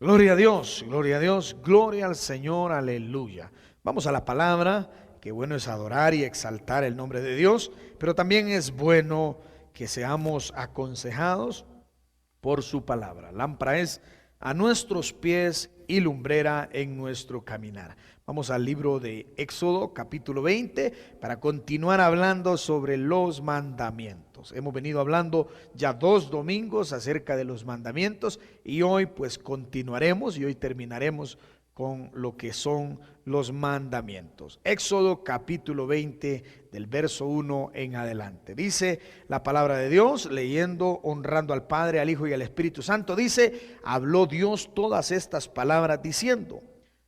Gloria a Dios, gloria a Dios, gloria al Señor, aleluya. Vamos a la palabra, que bueno es adorar y exaltar el nombre de Dios, pero también es bueno que seamos aconsejados por su palabra. Lámpara es a nuestros pies y lumbrera en nuestro caminar. Vamos al libro de Éxodo capítulo 20 para continuar hablando sobre los mandamientos. Hemos venido hablando ya 2 domingos acerca de los mandamientos y hoy pues continuaremos y hoy terminaremos con lo que son los mandamientos. Éxodo capítulo 20 del verso 1 en adelante. Dice la palabra de Dios, leyendo, honrando al Padre, al Hijo y al Espíritu Santo. Dice, habló Dios todas estas palabras diciendo,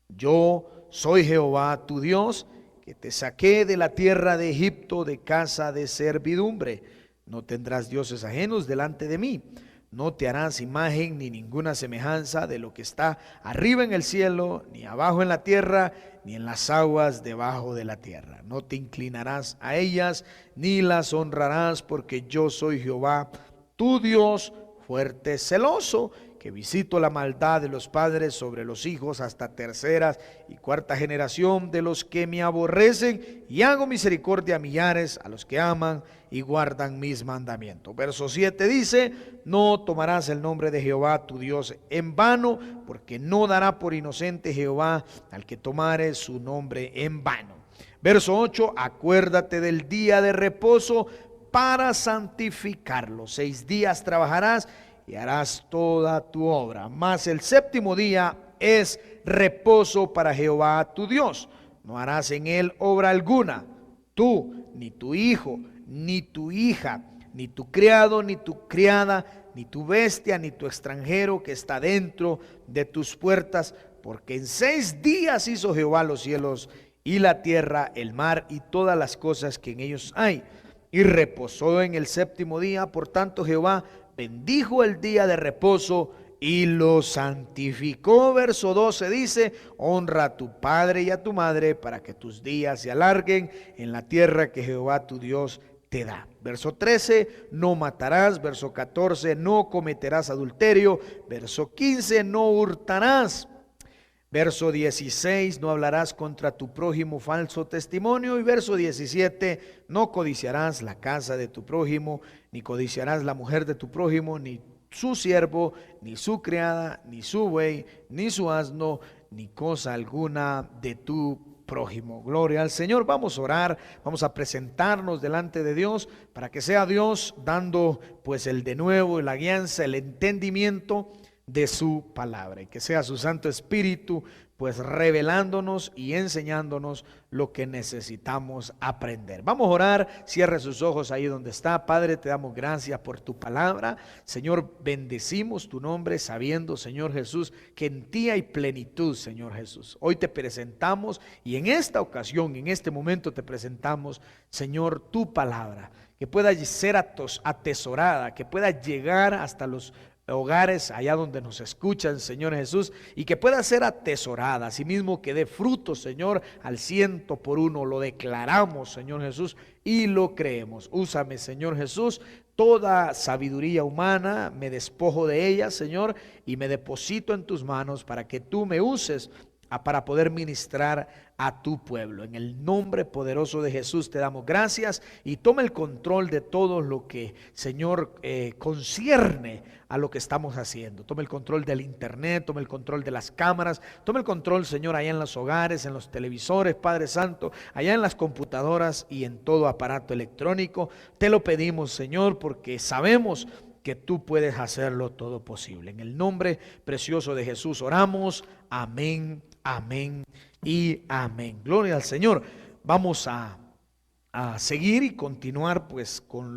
yo soy Jehová tu Dios, que te saqué de la tierra de Egipto, de casa de servidumbre. No tendrás dioses ajenos delante de mí. No te harás imagen ni ninguna semejanza de lo que está arriba en el cielo, ni abajo en la tierra, ni en las aguas debajo de la tierra. No te inclinarás a ellas, ni las honrarás, porque yo soy Jehová, tu Dios, fuerte, celoso, que visito la maldad de los padres sobre los hijos hasta tercera y cuarta generación de los que me aborrecen, y hago misericordia a millares, a los que aman y guardan mis mandamientos. Verso 7 dice, no tomarás el nombre de Jehová tu Dios en vano, porque no dará por inocente Jehová al que tomare su nombre en vano. Verso 8, acuérdate del día de reposo para santificarlo. 6 días trabajarás y harás toda tu obra, mas el séptimo día es reposo para Jehová tu Dios. No harás en él obra alguna, tú, ni tu hijo, ni tu hija, ni tu criado, ni tu criada, ni tu bestia, ni tu extranjero que está dentro de tus puertas, porque en 6 días hizo Jehová los cielos y la tierra, el mar y todas las cosas que en ellos hay, y reposó en el séptimo día. Por tanto Jehová bendijo el día de reposo y lo santificó. Verso 12 dice, honra a tu padre y a tu madre para que tus días se alarguen en la tierra que Jehová tu Dios te da. Verso 13, no matarás. Verso 14, no cometerás adulterio. Verso 15, no hurtarás. Verso 16, no hablarás contra tu prójimo falso testimonio. Y verso 17, no codiciarás la casa de tu prójimo, ni codiciarás la mujer de tu prójimo, ni su siervo, ni su criada, ni su buey, ni su asno, ni cosa alguna de tu prójimo. Gloria al Señor. Vamos a orar, vamos a presentarnos delante de Dios para que sea Dios dando pues el de nuevo, la guianza, el entendimiento de su palabra, y que sea su Santo Espíritu pues revelándonos y enseñándonos lo que necesitamos aprender. Vamos a orar, cierre sus ojos ahí donde está. Padre, te damos gracias por tu palabra. Señor, bendecimos tu nombre sabiendo, Señor Jesús, que en ti hay plenitud, Señor Jesús. Hoy te presentamos y en esta ocasión, en este momento te presentamos, Señor, tu palabra, que pueda ser atesorada, que pueda llegar hasta los hogares allá donde nos escuchan, Señor Jesús, y que pueda ser atesorada, asimismo que dé fruto, Señor, al 100%. Lo declaramos, Señor Jesús, y lo creemos. Úsame, Señor Jesús. Toda sabiduría humana me despojo de ella, Señor, y me deposito en tus manos para que tú me uses para poder ministrar a tu pueblo. En el nombre poderoso de Jesús te damos gracias, y toma el control de todo lo que, Señor, concierne a lo que estamos haciendo. Toma el control del internet, toma el control de las cámaras, toma el control, Señor, allá en los hogares, en los televisores, Padre Santo, allá en las computadoras y en todo aparato electrónico. Te lo pedimos, Señor, porque sabemos que tú puedes hacerlo todo posible. En el nombre precioso de Jesús oramos. Amén, amén y amén. Gloria al Señor. Vamos a seguir y continuar pues con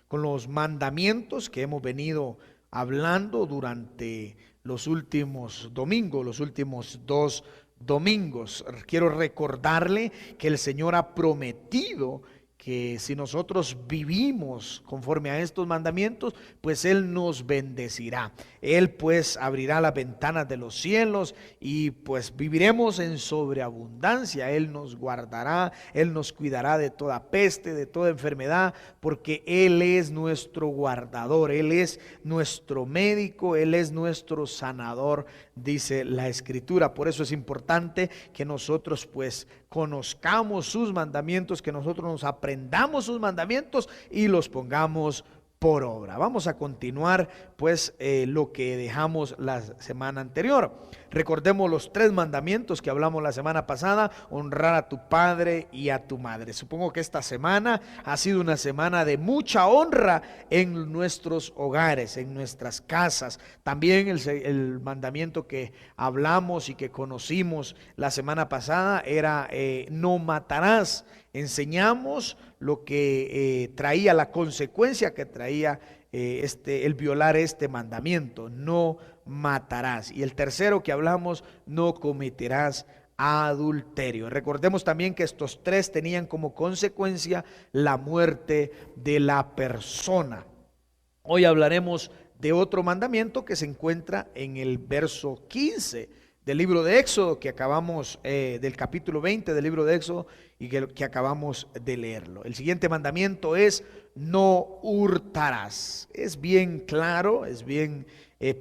los mandamientos que hemos venido hablando durante los últimos domingos, los últimos 2 domingos. Quiero recordarle que el Señor ha prometido que si nosotros vivimos conforme a estos mandamientos, pues Él nos bendecirá. Él pues abrirá las ventanas de los cielos y pues viviremos en sobreabundancia. Él nos guardará, Él nos cuidará de toda peste, de toda enfermedad, porque Él es nuestro guardador, Él es nuestro médico, Él es nuestro sanador, dice la Escritura. Por eso es importante que nosotros pues conozcamos sus mandamientos, que nosotros nos aprendamos sus mandamientos y los pongamos por obra. Vamos a continuar pues lo que dejamos la semana anterior. Recordemos los 3 mandamientos que hablamos la semana pasada: honrar a tu padre y a tu madre. Supongo que esta semana ha sido una semana de mucha honra en nuestros hogares, en nuestras casas. También el mandamiento que hablamos y que conocimos la semana pasada era no matarás. Enseñamos lo que traía, la consecuencia que traía el violar este mandamiento: no matarás. Y el tercero que hablamos: no cometerás adulterio. Recordemos también que estos 3 tenían como consecuencia la muerte de la persona. Hoy hablaremos de otro mandamiento que se encuentra en el verso 15 del libro de Éxodo, que acabamos, del capítulo 20 del libro de Éxodo, y que acabamos de leerlo. El siguiente mandamiento es: no hurtarás. Es bien claro, es bien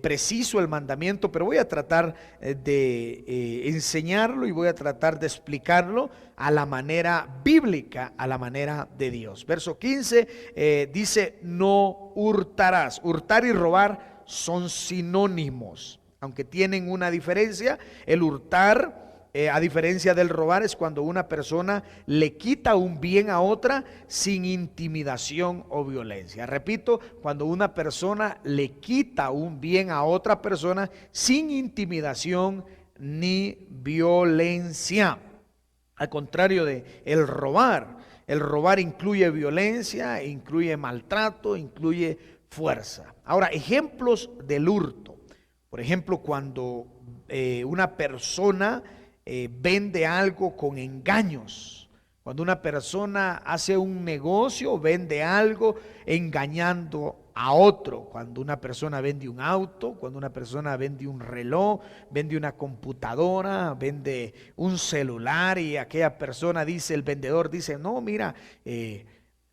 preciso el mandamiento, pero voy a tratar de enseñarlo y voy a tratar de explicarlo a la manera bíblica, a la manera de Dios. Verso 15 dice: no hurtarás. Hurtar y robar son sinónimos, aunque tienen una diferencia. El hurtar, a diferencia del robar, es cuando una persona le quita un bien a otra sin intimidación o violencia. Repito, cuando una persona le quita un bien a otra persona sin intimidación ni violencia. Al contrario de el robar. El robar incluye violencia, incluye maltrato, incluye fuerza. Ahora, ejemplos del hurto. Por ejemplo, cuando una persona vende algo con engaños, cuando una persona hace un negocio, vende algo engañando a otro, cuando una persona vende un auto, cuando una persona vende un reloj, vende una computadora, vende un celular, y aquella persona dice, el vendedor dice: no, mira,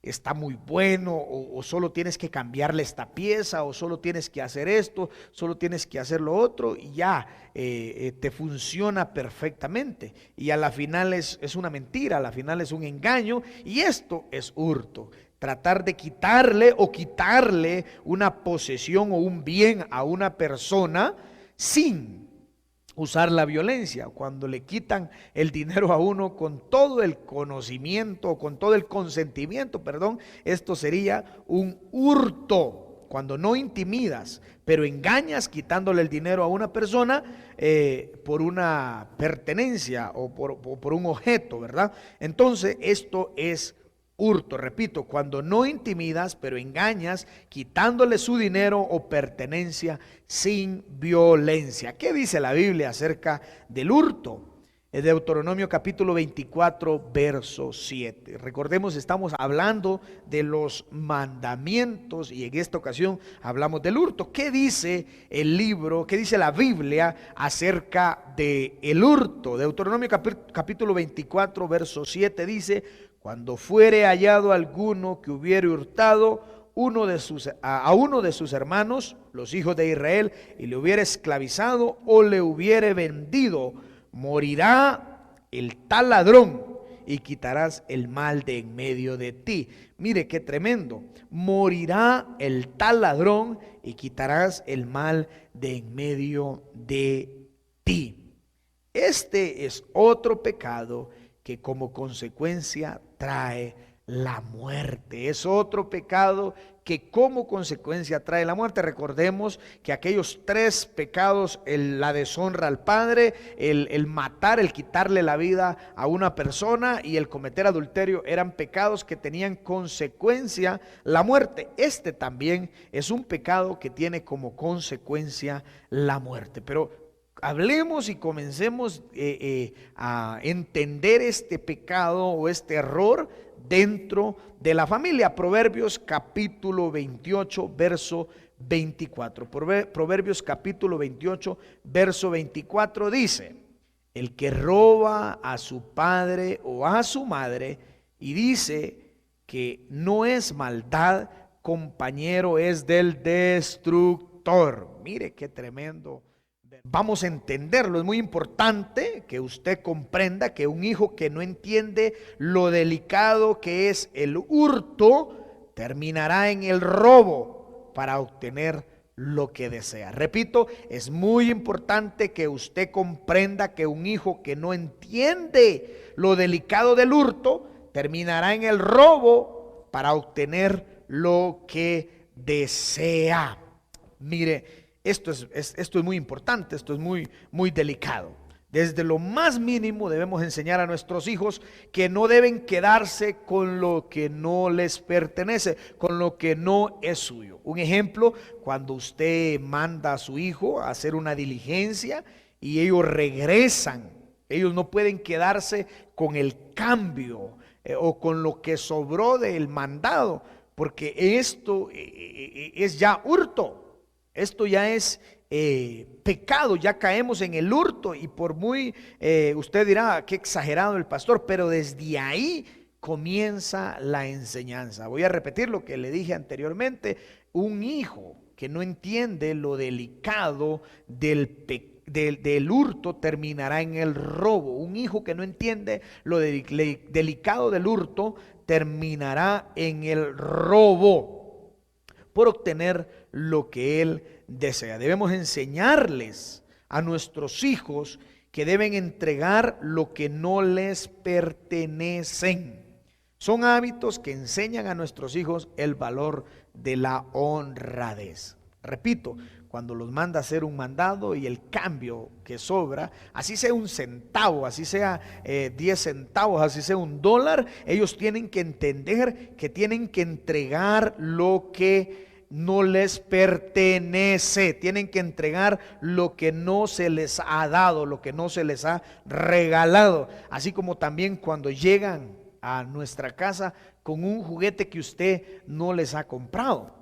está muy bueno, o solo tienes que cambiarle esta pieza, o solo tienes que hacer esto, solo tienes que hacer lo otro, y ya te funciona perfectamente. Y a la final es una mentira, a la final es un engaño, y esto es hurto. Tratar de quitarle una posesión o un bien a una persona sin usar la violencia. Cuando le quitan el dinero a uno con todo el conocimiento, con todo el consentimiento, esto sería un hurto. Cuando no intimidas, pero engañas quitándole el dinero a una persona por una pertenencia o por un objeto, ¿verdad? Entonces esto es hurto. Repito, cuando no intimidas, pero engañas, quitándole su dinero o pertenencia sin violencia. ¿Qué dice la Biblia acerca del hurto? En Deuteronomio capítulo 24, verso 7. Recordemos, estamos hablando de los mandamientos y en esta ocasión hablamos del hurto. ¿Qué dice el libro, qué dice la Biblia acerca del hurto? Deuteronomio capítulo 24, verso 7 dice: cuando fuere hallado alguno que hubiere hurtado a uno de sus hermanos, los hijos de Israel, y le hubiere esclavizado o le hubiere vendido, morirá el tal ladrón y quitarás el mal de en medio de ti. Mire qué tremendo. Morirá el tal ladrón y quitarás el mal de en medio de ti. Este es otro pecado que como consecuencia trae la muerte. Es otro pecado que como consecuencia trae la muerte. Recordemos que aquellos 3 pecados, la deshonra al padre, el matar, el quitarle la vida a una persona y el cometer adulterio, eran pecados que tenían consecuencia la muerte. Este también es un pecado que tiene como consecuencia la muerte. Pero hablemos y comencemos a entender este pecado o este error dentro de la familia. Proverbios capítulo 28, verso 24. Proverbios capítulo 28, verso 24 dice: el que roba a su padre o a su madre y dice que no es maldad, compañero es del destructor. Mire qué tremendo. Vamos a entenderlo. Es muy importante que usted comprenda que un hijo que no entiende lo delicado que es el hurto, terminará en el robo para obtener lo que desea. Repito, es muy importante que usted comprenda que un hijo que no entiende lo delicado del hurto, terminará en el robo para obtener lo que desea. Mire, esto es muy importante, esto es muy delicado. Desde lo más mínimo debemos enseñar a nuestros hijos que no deben quedarse con lo que no les pertenece, con lo que no es suyo. Un ejemplo, cuando usted manda a su hijo a hacer una diligencia y ellos regresan, ellos no pueden quedarse con el cambio o con lo que sobró del mandado, porque esto es ya hurto. Esto ya es pecado, ya caemos en el hurto y por muy, usted dirá, qué exagerado el pastor, pero desde ahí comienza la enseñanza. Voy a repetir lo que le dije anteriormente: un hijo que no entiende lo delicado del hurto terminará en el robo. Un hijo que no entiende lo delicado del hurto terminará en el robo por obtener lo que él desea. Debemos enseñarles a nuestros hijos que deben entregar lo que no les pertenecen. Son hábitos que enseñan a nuestros hijos el valor de la honradez. Repito, cuando los manda a hacer un mandado y el cambio que sobra, así sea un centavo, así sea 10 centavos, así sea $1, ellos tienen que entender que tienen que entregar lo que no les pertenece, tienen que entregar lo que no se les ha dado, lo que no se les ha regalado. Así como también cuando llegan a nuestra casa con un juguete que usted no les ha comprado,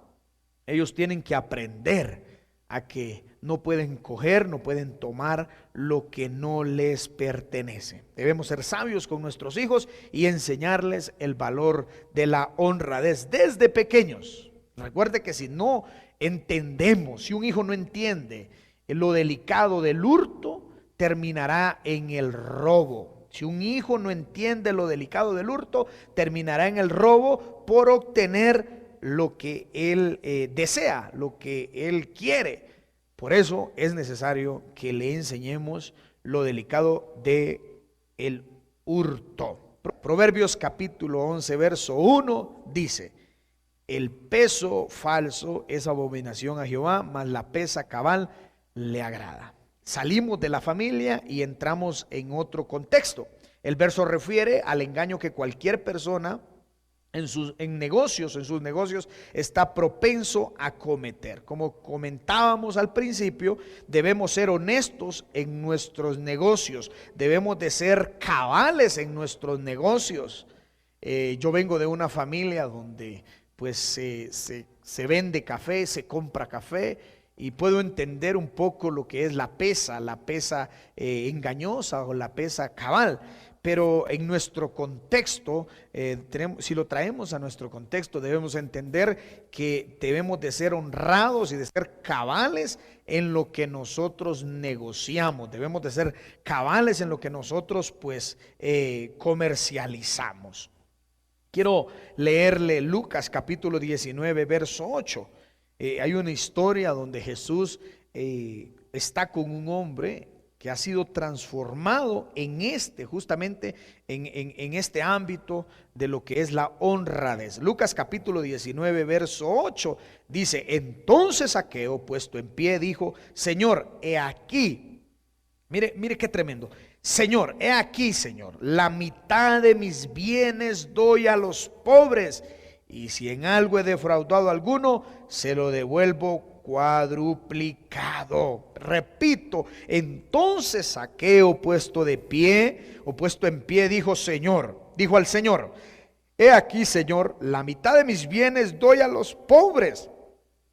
ellos tienen que aprender a que no pueden coger, no pueden tomar lo que no les pertenece. Debemos ser sabios con nuestros hijos y enseñarles el valor de la honradez desde pequeños. Recuerde que si no entendemos, si un hijo no entiende lo delicado del hurto, terminará en el robo. Si un hijo no entiende lo delicado del hurto, terminará en el robo por obtener lo que él desea, lo que él quiere. Por eso es necesario que le enseñemos lo delicado del hurto. Proverbios capítulo 11, verso 1 dice: el peso falso es abominación a Jehová, mas la pesa cabal le agrada. Salimos de la familia y entramos en otro contexto. El verso refiere al engaño que cualquier persona en sus negocios está propenso a cometer. Como comentábamos al principio, debemos ser honestos en nuestros negocios, debemos de ser cabales en nuestros negocios. Yo vengo de una familia donde pues se vende café, se compra café, y puedo entender un poco lo que es la pesa engañosa o la pesa cabal. Pero en nuestro contexto, si lo traemos a nuestro contexto, debemos entender que debemos de ser honrados y de ser cabales en lo que nosotros negociamos. Debemos de ser cabales en lo que nosotros pues comercializamos. Quiero leerle Lucas capítulo 19, verso 8. Hay una historia donde Jesús está con un hombre que ha sido transformado justamente en este ámbito de lo que es la honradez. Lucas capítulo 19, verso 8 dice: entonces Zaqueo, puesto en pie, dijo: Señor, he aquí, mire qué tremendo. Señor, he aquí, Señor, la mitad de mis bienes doy a los pobres, y si en algo he defraudado a alguno, se lo devuelvo cuadruplicado. Repito, entonces Zaqueo, puesto en pie, dijo al Señor: He aquí, Señor, la mitad de mis bienes doy a los pobres,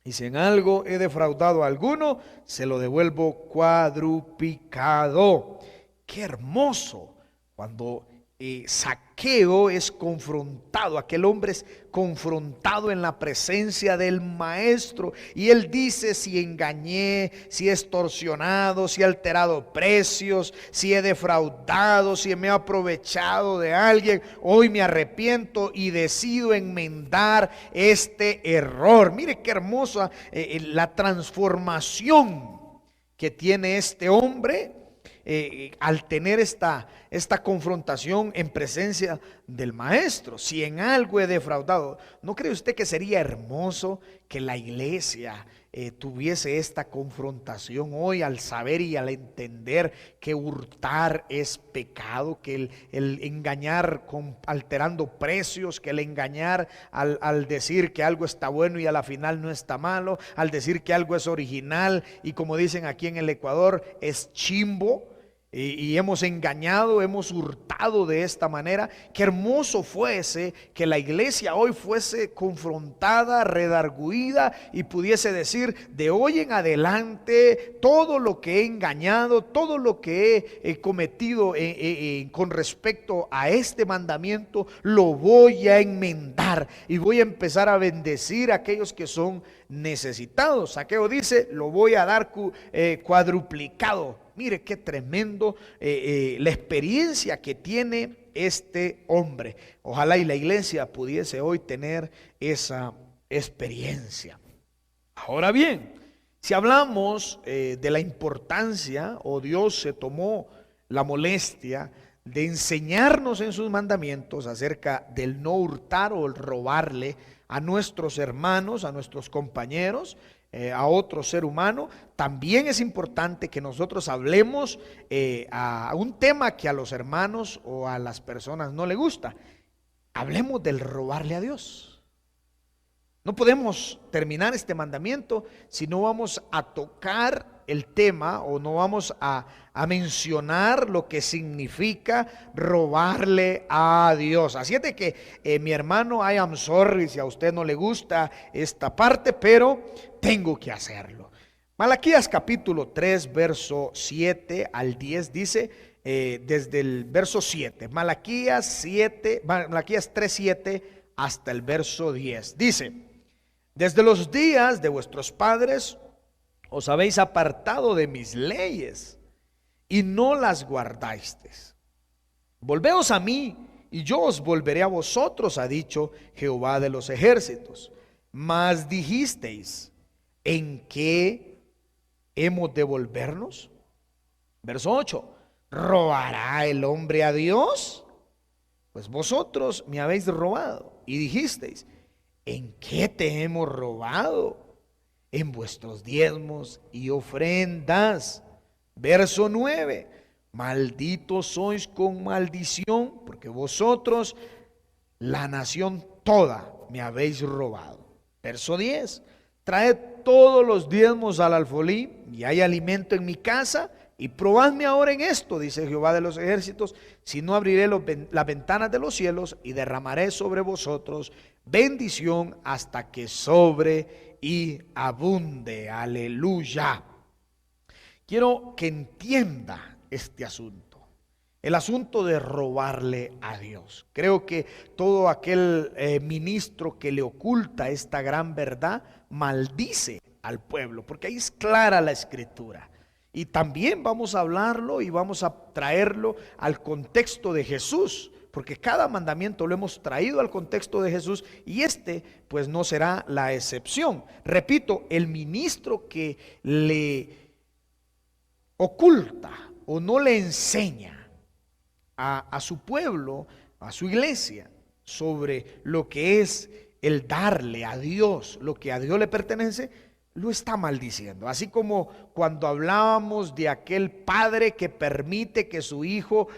y si en algo he defraudado a alguno, se lo devuelvo cuadruplicado. Qué hermoso cuando Zaqueo es confrontado, aquel hombre es confrontado en la presencia del maestro, y él dice: si engañé, si he extorsionado, si he alterado precios, si he defraudado, si me he aprovechado de alguien, hoy me arrepiento y decido enmendar este error. Mire qué hermosa la transformación que tiene este hombre al tener esta confrontación en presencia del maestro. Si en algo he defraudado, ¿no cree usted que sería hermoso que la iglesia tuviese esta confrontación hoy, al saber y al entender que hurtar es pecado, que el engañar alterando precios, que el engañar al decir que algo está bueno y a la final no está malo, al decir que algo es original y, como dicen aquí en el Ecuador, es chimbo? Y hemos engañado, hemos hurtado de esta manera. Qué hermoso fuese que la iglesia hoy fuese confrontada, redarguida, y pudiese decir: de hoy en adelante, todo lo que he engañado, todo lo que he cometido con respecto a este mandamiento, lo voy a enmendar y voy a empezar a bendecir a aquellos que son necesitados. Zaqueo dice: lo voy a dar cuadruplicado. Mire qué tremendo la experiencia que tiene este hombre. Ojalá y la iglesia pudiese hoy tener esa experiencia. Ahora bien, si hablamos de la importancia, o Dios se tomó la molestia de enseñarnos en sus mandamientos acerca del no hurtar o el robarle a nuestros hermanos, a nuestros compañeros, a otro ser humano, también es importante que nosotros hablemos a un tema que a los hermanos o a las personas no les gusta. Hablemos del robarle a Dios. No podemos terminar este mandamiento si no vamos a tocar el tema, o no vamos a mencionar lo que significa robarle a Dios. Así es de que mi hermano, I am sorry si a usted no le gusta esta parte, pero tengo que hacerlo. Malaquías capítulo 3, verso 7 al 10 dice, desde el verso 7, Malaquías 3, 7 hasta el verso 10, dice: desde los días de vuestros padres os habéis apartado de mis leyes y no las guardasteis. Volveos a mí y yo os volveré a vosotros, ha dicho Jehová de los ejércitos. Mas dijisteis: ¿en qué hemos de volvernos? Verso 8: ¿robará el hombre a Dios? Pues vosotros me habéis robado. Y dijisteis: ¿en qué te hemos robado? En vuestros diezmos y ofrendas. Verso 9: malditos sois con maldición, porque vosotros, la nación toda, me habéis robado. Verso 10: traed todos los diezmos al alfolí, y hay alimento en mi casa, y probadme ahora en esto, dice Jehová de los ejércitos, si no abriré las ventanas de los cielos y derramaré sobre vosotros bendición hasta que sobre y abunde. Aleluya. Quiero que entienda este asunto, el asunto de robarle a Dios. Creo que todo aquel ministro que le oculta esta gran verdad maldice al pueblo, porque ahí es clara la escritura. Y también vamos a hablarlo y vamos a traerlo al contexto de Jesús, porque cada mandamiento lo hemos traído al contexto de Jesús, y este pues no será la excepción. Repito, el ministro que le oculta o no le enseña a su pueblo, a su iglesia, sobre lo que es el darle a Dios lo que a Dios le pertenece, lo está maldiciendo. Así como cuando hablábamos de aquel padre que permite que su hijo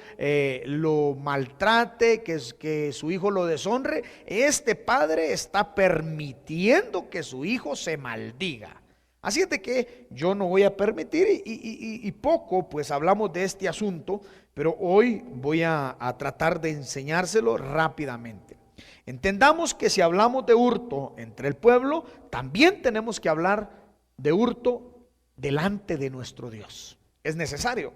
lo maltrate, que su hijo lo deshonre, este padre está permitiendo que su hijo se maldiga. Así es de que yo no voy a permitir, y poco pues hablamos de este asunto, pero hoy voy a tratar de enseñárselo rápidamente. Entendamos que si hablamos de hurto entre el pueblo, también tenemos que hablar de hurto delante de nuestro Dios. Es necesario.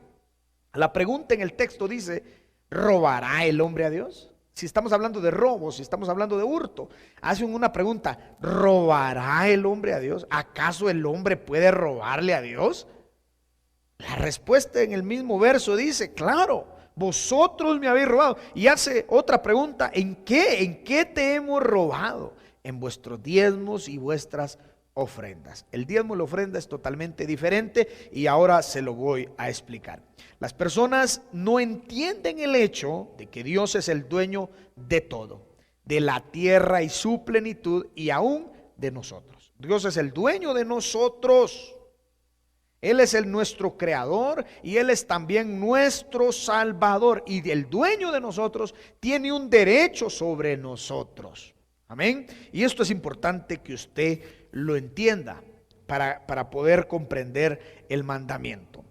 La pregunta en el texto dice: ¿robará el hombre a Dios? Si estamos hablando de robo, si estamos hablando de hurto, hacen una pregunta: ¿robará el hombre a Dios? ¿Acaso el hombre puede robarle a Dios? La respuesta en el mismo verso dice: claro, vosotros me habéis robado. Y hace otra pregunta: ¿en qué? ¿En qué te hemos robado? En vuestros diezmos y vuestras ofrendas. El diezmo y la ofrenda es totalmente diferente y ahora se lo voy a explicar. Las personas no entienden el hecho de que Dios es el dueño de todo, de la tierra y su plenitud, y aún de nosotros. Dios es el dueño de nosotros. Él es nuestro creador y Él es también nuestro salvador, y el dueño de nosotros tiene un derecho sobre nosotros. Amén. Y esto es importante que usted lo entienda para poder comprender el mandamiento.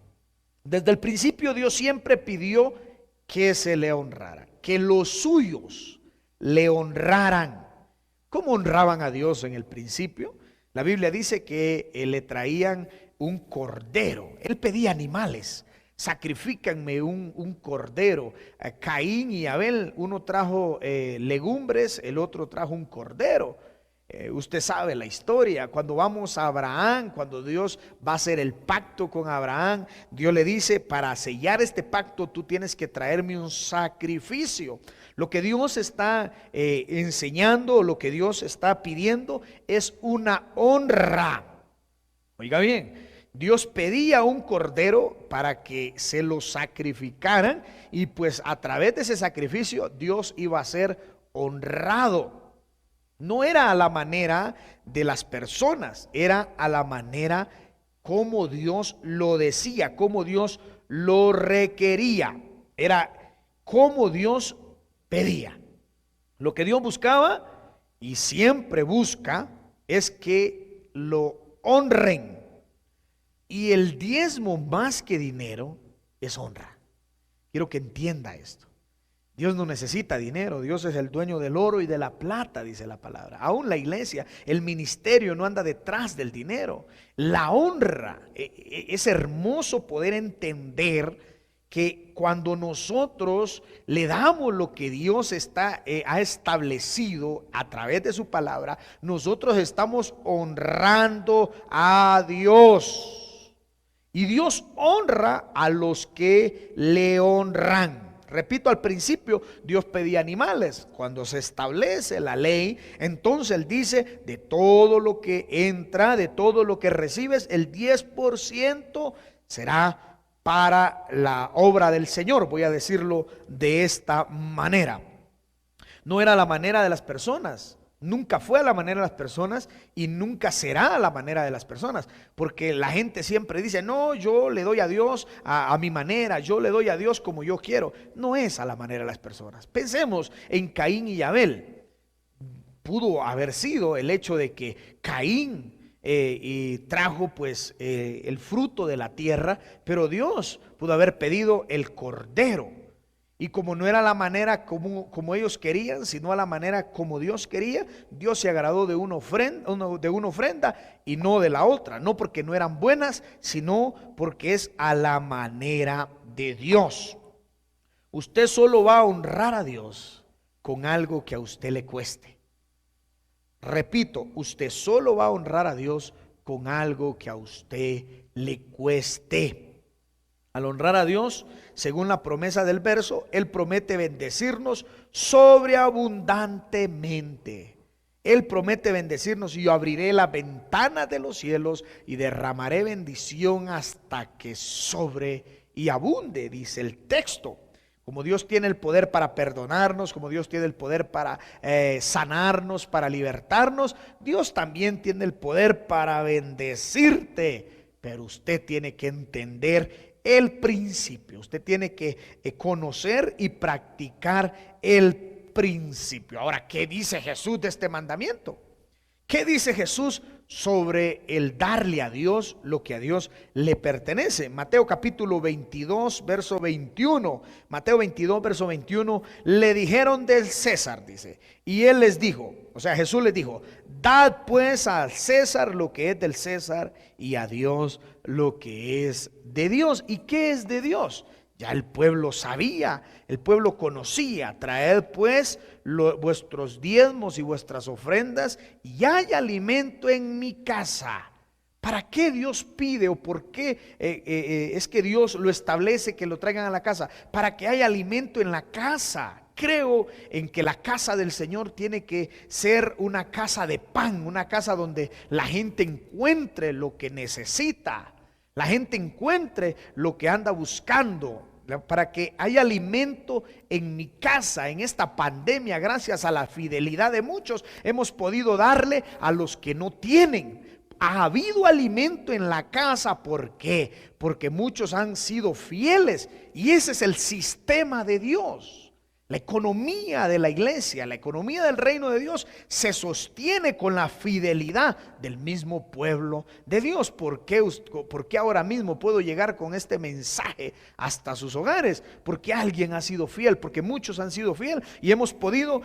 Desde el principio Dios siempre pidió que se le honrara, que los suyos le honraran. ¿Cómo honraban a Dios en el principio? La Biblia dice que le traían un cordero. Él pedía animales. Sacrifícanme un cordero. Caín y Abel, uno trajo legumbres, el otro trajo un cordero. Usted sabe la historia. Cuando vamos a Abraham, cuando Dios va a hacer el pacto con Abraham, Dios le dice: para sellar este pacto tú tienes que traerme un sacrificio. Lo que Dios está enseñando, lo que Dios está pidiendo es una honra. Oiga bien, Dios pedía un cordero para que se lo sacrificaran, y pues a través de ese sacrificio Dios iba a ser honrado. No era a la manera de las personas, era a la manera como Dios lo decía, como Dios lo requería. Era como Dios pedía. Lo que Dios buscaba y siempre busca es que lo honren. Y el diezmo, más que dinero, es honra. Quiero que entienda esto. Dios no necesita dinero. Dios es el dueño del oro y de la plata, dice la palabra. Aún la iglesia, el ministerio no anda detrás del dinero. La honra, es hermoso poder entender que cuando nosotros le damos lo que Dios ha establecido a través de su palabra, nosotros estamos honrando a Dios. Y Dios honra a los que le honran. Repito, al principio Dios pedía animales. Cuando se establece la ley, entonces Él dice: de todo lo que entra, de todo lo que recibes, el 10% será para la obra del Señor. Voy a decirlo de esta manera. No era la manera de las personas. Nunca fue a la manera de las personas y nunca será a la manera de las personas, porque la gente siempre dice: no, yo le doy a Dios a mi manera, yo le doy a Dios como yo quiero. No es a la manera de las personas. Pensemos en Caín y Abel. Pudo haber sido el hecho de que Caín trajo pues el fruto de la tierra, pero Dios pudo haber pedido el cordero. Y como no era la manera como ellos querían, sino a la manera como Dios quería, Dios se agradó de una ofrenda y no de la otra. No porque no eran buenas, sino porque es a la manera de Dios. Usted solo va a honrar a Dios con algo que a usted le cueste. Repito, usted solo va a honrar a Dios con algo que a usted le cueste. Al honrar a Dios, según la promesa del verso, Él promete bendecirnos sobreabundantemente. Él promete bendecirnos: y yo abriré las ventanas de los cielos y derramaré bendición hasta que sobre y abunde, dice el texto. Como Dios tiene el poder para perdonarnos, como Dios tiene el poder para sanarnos, para libertarnos, Dios también tiene el poder para bendecirte. Pero usted tiene que entender el principio. Usted tiene que conocer y practicar el principio. Ahora, ¿qué dice Jesús de este mandamiento? ¿Qué dice Jesús sobre el darle a Dios lo que a Dios le pertenece. Mateo capítulo 22, verso 21. Mateo 22, verso 21. Le dijeron del César, dice. Y él les dijo, o sea, Jesús les dijo: dad pues al César lo que es del César y a Dios lo que es de Dios. ¿Y qué es de Dios? Ya el pueblo sabía, el pueblo conocía. Traed pues vuestros diezmos y vuestras ofrendas, y hay alimento en mi casa. ¿Para qué Dios pide o por qué es que Dios lo establece que lo traigan a la casa? Para que haya alimento en la casa. Creo en que la casa del Señor tiene que ser una casa de pan, una casa donde la gente encuentre lo que necesita, la gente encuentre lo que anda buscando. Para que haya alimento en mi casa. En esta pandemia, gracias a la fidelidad de muchos, hemos podido darle a los que no tienen. Ha habido alimento en la casa. ¿Por qué? Porque muchos han sido fieles, y ese es el sistema de Dios. La economía de la iglesia, la economía del reino de Dios se sostiene con la fidelidad del mismo pueblo de Dios. ¿Por qué ahora mismo puedo llegar con este mensaje hasta sus hogares? Porque alguien ha sido fiel, porque muchos han sido fiel, y hemos podido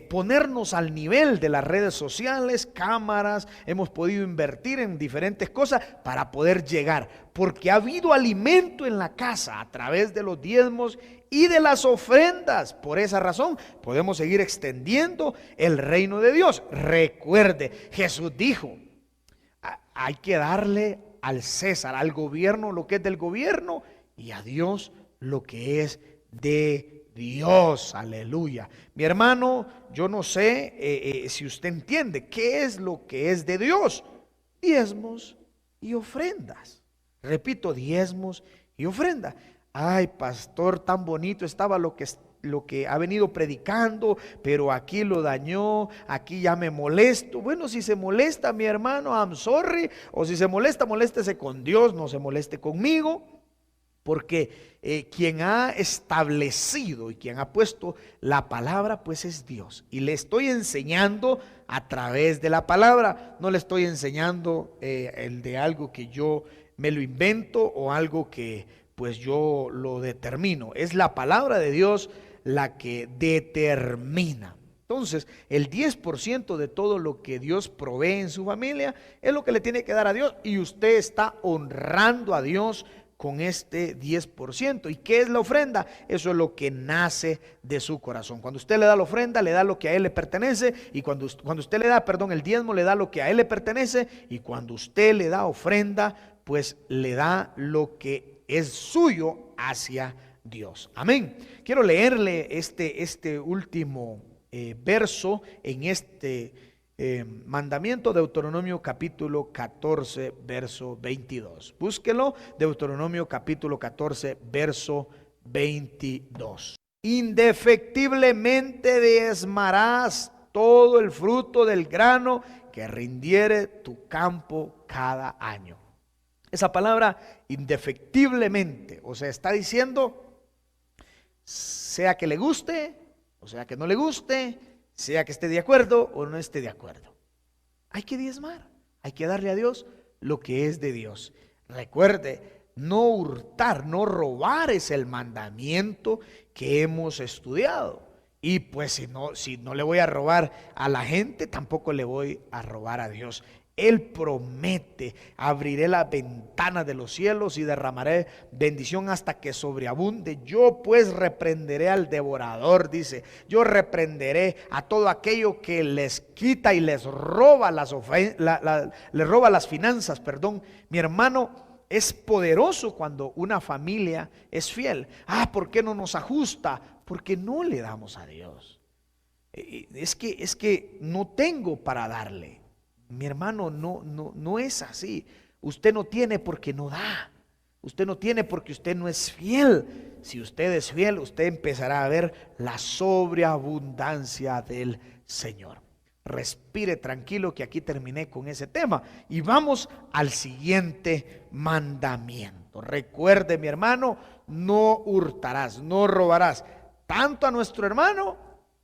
ponernos al nivel de las redes sociales, cámaras, hemos podido invertir en diferentes cosas para poder llegar. Porque ha habido alimento en la casa a través de los diezmos y de las ofrendas. Por esa razón podemos seguir extendiendo el reino de Dios. Recuerde, Jesús dijo: hay que darle al César, al gobierno, lo que es del gobierno, y a Dios lo que es de Dios. Aleluya. Mi hermano, yo no sé si usted entiende qué es lo que es de Dios. Diezmos y ofrendas. Repito, diezmos y ofrendas. Ay, pastor, tan bonito estaba lo que ha venido predicando, pero aquí lo dañó, aquí ya me molesto. Bueno, si se molesta, mi hermano, I'm sorry. O si se molesta, moléstese con Dios, no se moleste conmigo. Porque quien ha establecido y quien ha puesto la palabra, pues es Dios. Y le estoy enseñando a través de la palabra. No le estoy enseñando el de algo que yo me lo invento o algo que pues yo lo determino. Es la palabra de Dios la que determina. Entonces, el 10% de todo lo que Dios provee en su familia es lo que le tiene que dar a Dios, y usted está honrando a Dios con este 10%. ¿Y qué es la ofrenda? Eso es lo que nace de su corazón. Cuando usted le da la ofrenda, le da lo que a él le pertenece, y cuando usted le da, el diezmo, le da lo que a él le pertenece, y cuando usted le da ofrenda, pues le da lo que es suyo hacia Dios. Amén. Quiero leerle este último verso en este mandamiento, Deuteronomio capítulo 14, verso 22. Búsquelo, Deuteronomio capítulo 14, verso 22. Indefectiblemente diezmarás todo el fruto del grano que rindiere tu campo cada año. Esa palabra indefectiblemente, o sea, está diciendo, sea que le guste, o sea que no le guste, sea que esté de acuerdo o no esté de acuerdo. Hay que diezmar, hay que darle a Dios lo que es de Dios. Recuerde, no hurtar, no robar es el mandamiento que hemos estudiado. Y pues si no le voy a robar a la gente, tampoco le voy a robar a Dios. Él promete: abriré las ventanas de los cielos y derramaré bendición hasta que sobreabunde. Yo pues reprenderé al devorador, dice. Yo reprenderé a todo aquello que les quita y les roba les roba las finanzas, perdón. Mi hermano, es poderoso cuando una familia es fiel. ¿Por qué no nos ajusta? Porque no le damos a Dios. Es que no tengo para darle. Mi hermano, no es así. Usted no tiene porque no da. Usted no tiene porque usted no es fiel. Si usted es fiel, usted empezará a ver la sobreabundancia del Señor. Respire tranquilo, que aquí terminé con ese tema. Y vamos al siguiente mandamiento. Recuerde, mi hermano, no hurtarás, no robarás. Tanto a nuestro hermano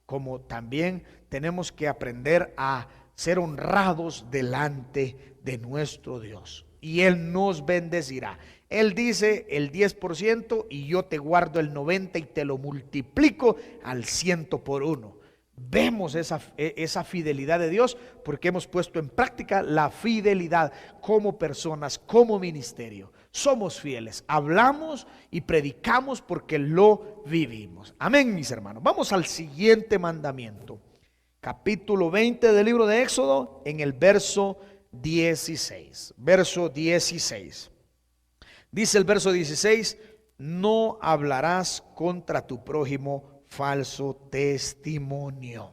como también tenemos que aprender a ser honrados delante de nuestro Dios. Y Él nos bendecirá. Él dice el 10% y yo te guardo el 90% y te lo multiplico al 100 por 1. Vemos esa fidelidad de Dios porque hemos puesto en práctica la fidelidad como personas, como ministerio. Somos fieles, hablamos y predicamos porque lo vivimos. Amén, mis hermanos. Vamos al siguiente mandamiento. Capítulo 20 del libro de Éxodo, en el verso 16. Verso 16. Dice el verso 16: no hablarás contra tu prójimo falso testimonio.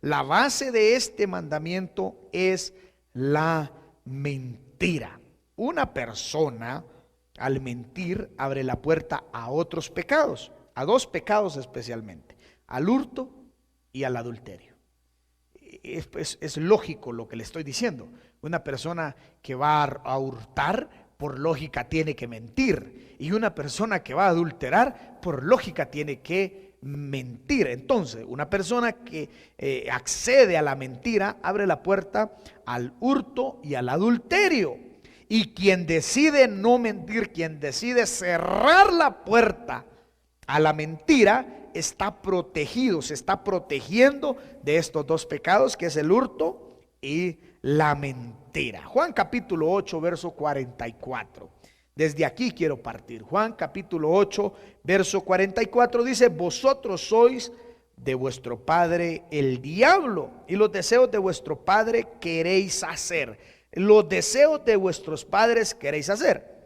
La base de este mandamiento es la mentira. Una persona al mentir abre la puerta a otros pecados, a dos pecados especialmente: al hurto y al adulterio. Es lógico lo que le estoy diciendo. Una persona que va a hurtar, por lógica tiene que mentir, y una persona que va a adulterar, por lógica tiene que mentir. Entonces, una persona que accede a la mentira abre la puerta al hurto y al adulterio. Y quien decide no mentir, quien decide cerrar la puerta a la mentira, está protegido, se está protegiendo de estos dos pecados, que es el hurto y la mentira. Juan capítulo 8, verso 44. Desde aquí quiero partir. Juan capítulo 8, verso 44 dice: vosotros sois de vuestro padre el diablo, y los deseos de vuestro padre queréis hacer. Los deseos de vuestros padres queréis hacer.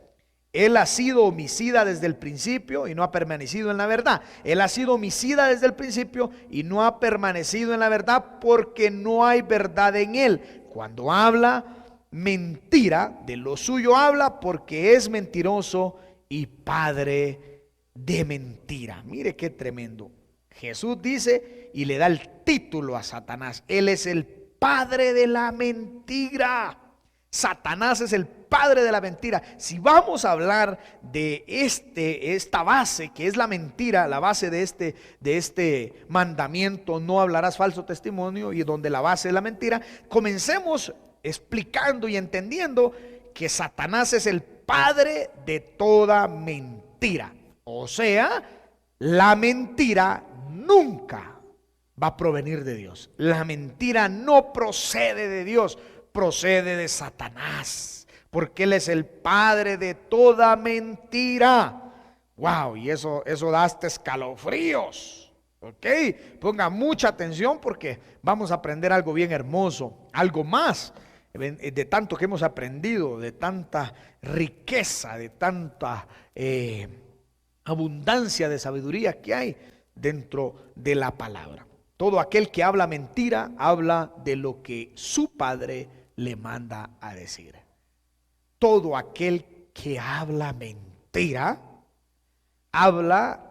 Él ha sido homicida desde el principio y no ha permanecido en la verdad. Él ha sido homicida desde el principio y no ha permanecido en la verdad, porque no hay verdad en él. Cuando habla mentira, de lo suyo habla, porque es mentiroso y padre de mentira. Mire qué tremendo. Jesús dice y le da el título a Satanás: él es el padre de la mentira. Satanás es el padre de la mentira. Si vamos a hablar de esta base que es la mentira, la base de este mandamiento: no hablarás falso testimonio, y donde la base es la mentira, comencemos explicando y entendiendo que Satanás es el padre de toda mentira. O sea, la mentira nunca va a provenir de Dios. La mentira no procede de Dios, procede de Satanás, porque él es el padre de toda mentira. Wow, y eso da hasta escalofríos. Ok, ponga mucha atención porque vamos a aprender algo bien hermoso, algo más de tanto que hemos aprendido, de tanta riqueza, de tanta abundancia de sabiduría que hay dentro de la palabra. Todo aquel que habla mentira habla de lo que su padre le manda a decir. Todo aquel que habla mentira habla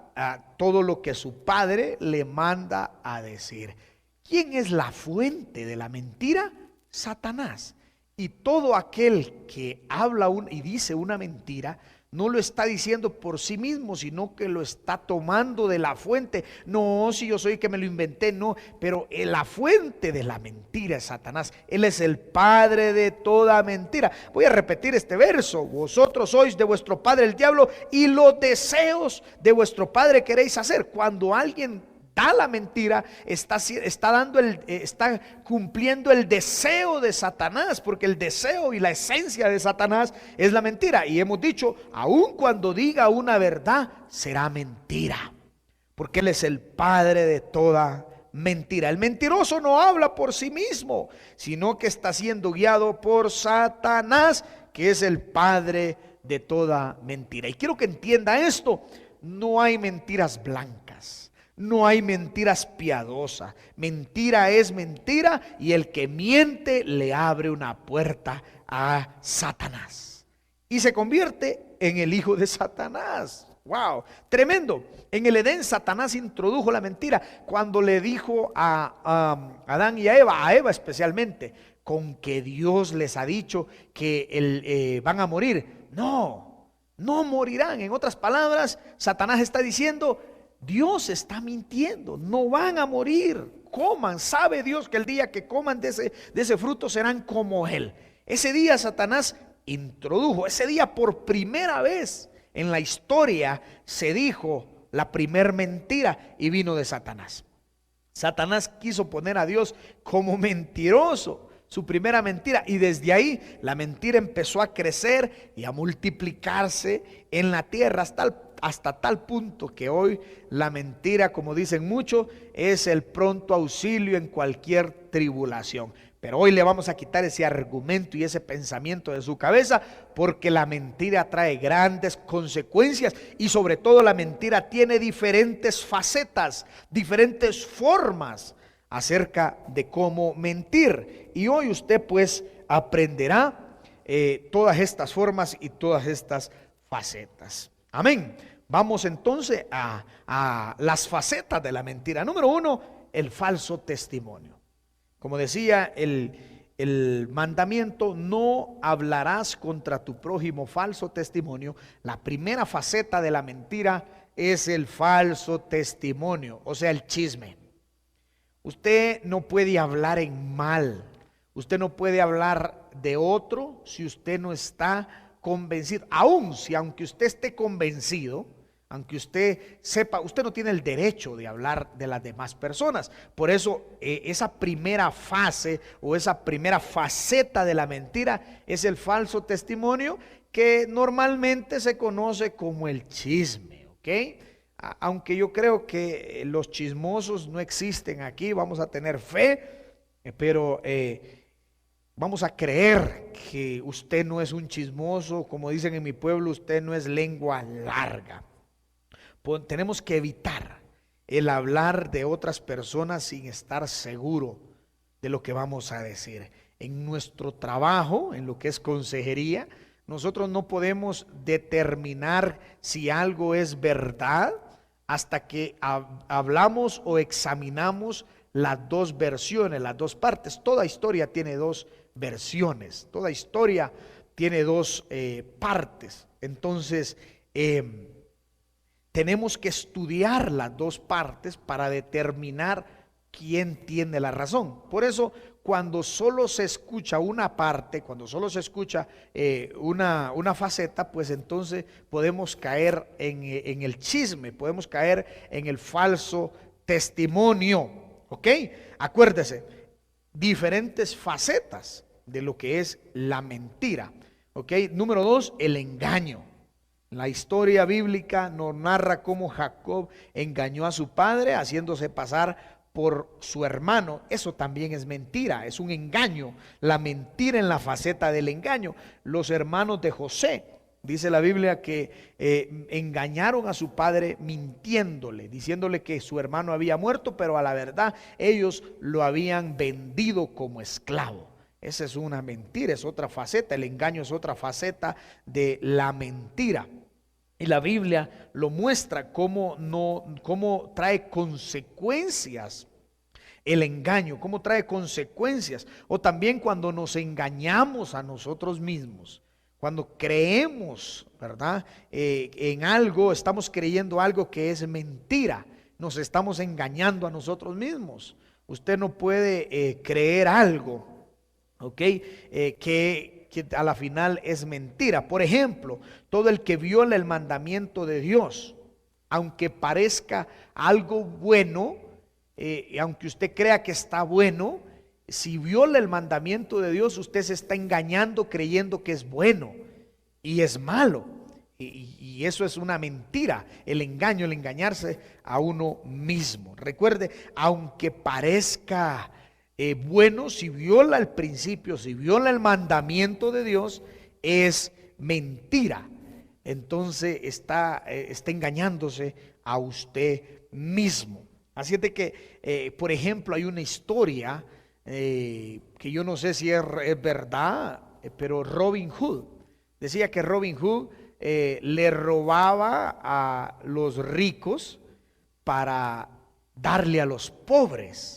todo lo que su padre le manda a decir. ¿Quién es la fuente de la mentira? Satanás. Y todo aquel que habla y dice una mentira no lo está diciendo por sí mismo, sino que lo está tomando de la fuente. No, si yo soy que me lo inventé, no, pero la fuente de la mentira es Satanás. Él es el padre de toda mentira. Voy a repetir este verso: vosotros sois de vuestro padre el diablo, y los deseos de vuestro padre queréis hacer. Cuando alguien da la mentira, está cumpliendo el deseo de Satanás, porque el deseo y la esencia de Satanás es la mentira. Y hemos dicho, aun cuando diga una verdad, será mentira, porque él es el padre de toda mentira. El mentiroso no habla por sí mismo, sino que está siendo guiado por Satanás, que es el padre de toda mentira. Y quiero que entienda esto: no hay mentiras blancas, no hay mentiras piadosas. Mentira es mentira, y el que miente le abre una puerta a Satanás y se convierte en el hijo de Satanás. Wow, tremendo. En el Edén Satanás introdujo la mentira cuando le dijo a Adán y a Eva especialmente, con que Dios les ha dicho que van a morir. No morirán. En otras palabras, Satanás está diciendo: Dios está mintiendo, no van a morir. Coman, sabe Dios que el día que coman de ese fruto serán como Él. Ese día Satanás introdujo, ese día por primera vez en la historia se dijo la primer mentira y vino de Satanás. Satanás quiso poner a Dios como mentiroso, su primera mentira, y desde ahí la mentira empezó a crecer y a multiplicarse en la tierra hasta tal punto que hoy la mentira, como dicen muchos, es el pronto auxilio en cualquier tribulación. Pero hoy le vamos a quitar ese argumento y ese pensamiento de su cabeza, porque la mentira trae grandes consecuencias y sobre todo la mentira tiene diferentes facetas, diferentes formas acerca de cómo mentir. Y hoy usted pues aprenderá todas estas formas y todas estas facetas. Amén. Vamos entonces a las facetas de la mentira. Número 1, el falso testimonio. Como decía el mandamiento, no hablarás contra tu prójimo falso testimonio. La primera faceta de la mentira es el falso testimonio, o sea, el chisme. Usted no puede hablar en mal, usted no puede hablar de otro si usted no está convencido. Aunque usted esté convencido, aunque usted sepa, usted no tiene el derecho de hablar de las demás personas. Por eso esa primera fase o esa primera faceta de la mentira es el falso testimonio, que normalmente se conoce como el chisme, ¿ok? Aunque yo creo que los chismosos no existen aquí, vamos a tener fe, pero vamos a creer que usted no es un chismoso. Como dicen en mi pueblo, usted no es lengua larga. Tenemos que evitar el hablar de otras personas sin estar seguro de lo que vamos a decir. En nuestro trabajo, en lo que es consejería, nosotros no podemos determinar si algo es verdad hasta que hablamos o examinamos las dos versiones, las dos partes. Toda historia tiene dos versiones, toda historia tiene dos partes. Entonces, tenemos que estudiar las dos partes para determinar quién tiene la razón. Por eso, cuando solo se escucha una parte, cuando solo se escucha una faceta, pues entonces podemos caer en el chisme, podemos caer en el falso testimonio. ¿Ok? Acuérdese, diferentes facetas de lo que es la mentira. ¿Ok? Número 2, el engaño. La historia bíblica nos narra cómo Jacob engañó a su padre haciéndose pasar por su hermano. Eso también es mentira, es un engaño. La mentira en la faceta del engaño. Los hermanos de José, dice la Biblia que engañaron a su padre mintiéndole, diciéndole que su hermano había muerto, pero a la verdad ellos lo habían vendido como esclavo. Esa es una mentira, es otra faceta. El engaño es otra faceta de la mentira. Y la Biblia lo muestra cómo trae consecuencias el engaño, cómo trae consecuencias. O también cuando nos engañamos a nosotros mismos, cuando creemos, ¿verdad? En algo, estamos creyendo algo que es mentira, nos estamos engañando a nosotros mismos. Usted no puede creer algo, ¿ok? Que a la final es mentira. Por ejemplo, todo el que viola el mandamiento de Dios, aunque parezca algo bueno, aunque usted crea que está bueno, si viola el mandamiento de Dios, usted se está engañando creyendo que es bueno y es malo. Y eso es una mentira, el engaño, el engañarse a uno mismo. Recuerde, aunque parezca bueno, si viola el principio, si viola el mandamiento de Dios, es mentira. Entonces está engañándose a usted mismo. Así es de que, por ejemplo, hay una historia que yo no sé si es verdad, pero Robin Hood decía que Robin Hood le robaba a los ricos para darle a los pobres.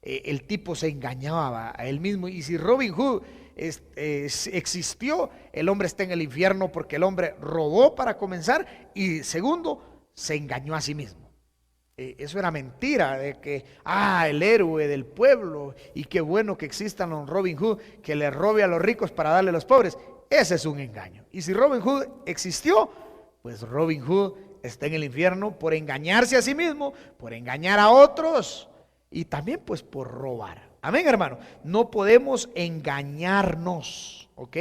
El tipo se engañaba a él mismo. Y si Robin Hood existió, el hombre está en el infierno, porque el hombre robó para comenzar y segundo, se engañó a sí mismo. Eso era mentira, de que, el héroe del pueblo, y qué bueno que existan los Robin Hood, que le robe a los ricos para darle a los pobres. Ese es un engaño. Y si Robin Hood existió, pues Robin Hood está en el infierno por engañarse a sí mismo, por engañar a otros y también pues por robar. Amén, hermano. No podemos engañarnos, ¿ok?